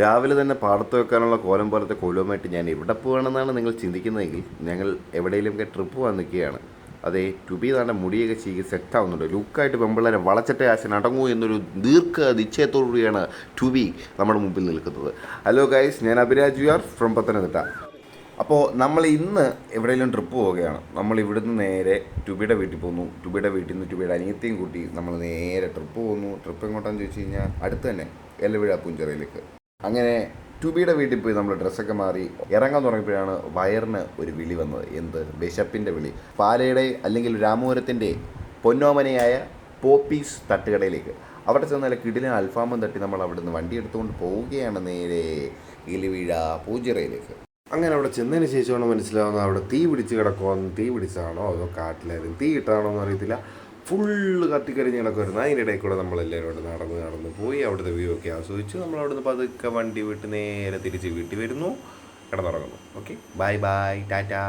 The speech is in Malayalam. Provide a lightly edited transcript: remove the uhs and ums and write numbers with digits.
രാവിലെ തന്നെ പാടത്ത് വെക്കാനുള്ള കോലം പോലത്തെ കോലവുമായിട്ട് ഞാൻ എവിടെ പോകണമെന്നാണ് നിങ്ങൾ ചിന്തിക്കുന്നതെങ്കിൽ ഞങ്ങൾ എവിടെയെങ്കിലുമൊക്കെ ട്രിപ്പ് പോകാൻ നിൽക്കുകയാണ്. അതേ ടുബി താണ്ട മുടിയൊക്കെ ചീകി സെറ്റാവുന്നുണ്ട്. ലുക്കായിട്ട് പെമ്പിള്ളേരെ വളച്ചിട്ട് ആശൻ അടങ്ങൂ എന്നൊരു ദീർഘ നിശ്ചയത്തോടുകൂടിയാണ് ടുബി നമ്മുടെ മുമ്പിൽ നിൽക്കുന്നത്. ഹലോ ഗൈസ്, ഞാൻ Abhiraj you are from Pathanamthitta. അപ്പോൾ നമ്മൾ ഇന്ന് എവിടെയെങ്കിലും ട്രിപ്പ് പോവുകയാണ്. നമ്മൾ ഇവിടുന്ന് നേരെ ടുബിയുടെ വീട്ടിൽ പോകുന്നു. ടുബിയുടെ വീട്ടിൽ നിന്ന് ടുബിയുടെ അനിയത്തിയും കൂട്ടി നമ്മൾ നേരെ ട്രിപ്പ് പോകുന്നു. ട്രിപ്പ് എങ്ങോട്ടാന്ന് ചോദിച്ചു കഴിഞ്ഞാൽ അടുത്ത് തന്നെ എല്ലവിഴ പൂഞ്ചിറയിലേക്ക്. അങ്ങനെ ടുബിയുടെ വീട്ടിൽ പോയി നമ്മൾ ഡ്രസ്സൊക്കെ മാറി ഇറങ്ങാൻ തുടങ്ങിയപ്പോഴാണ് വയറിന് ഒരു വിളി വന്നത്. എന്ത്? വിശപ്പിൻ്റെ വിളി. പാലയുടെ അല്ലെങ്കിൽ രാമപുരത്തിൻ്റെ പൊന്നോമനയായ പോപ്പീസ് തട്ടുകടയിലേക്ക്. അവിടെ ചെന്നാൽ കിടിലൻ അൽഫാമും തട്ടി നമ്മൾ അവിടുന്ന് വണ്ടി എടുത്തുകൊണ്ട് പോവുകയാണ് നേരെ എലിവിഴ പൂഞ്ചിറയിലേക്ക്. അങ്ങനെ അവിടെ ചെന്നതിന് ശേഷമാണ് മനസ്സിലാവുന്നത് അവിടെ തീ പിടിച്ച് കിടക്കുമെന്ന്. തീ പിടിച്ചാണോ അതോ കാട്ടിലായാലും തീ ഇട്ടാണോ എന്ന് അറിയത്തില്ല. ഫുള്ള് കത്തിക്കരിഞ്ഞ് കിടക്കുമായിരുന്നു. അതിൻ്റെ ഇടയിൽ കൂടെ നമ്മളെല്ലാവരും അവിടെ നടന്ന് പോയി അവിടുത്തെ വ്യൂ ഒക്കെ ആസ്വദിച്ച് നമ്മൾ അവിടുന്ന് പതുക്കെ വണ്ടി വിട്ട് നേരെ തിരിച്ച് വീട്ടിൽ വരുന്നു, കിടന്നുറങ്ങുന്നു. Okay, bye bye, Tata.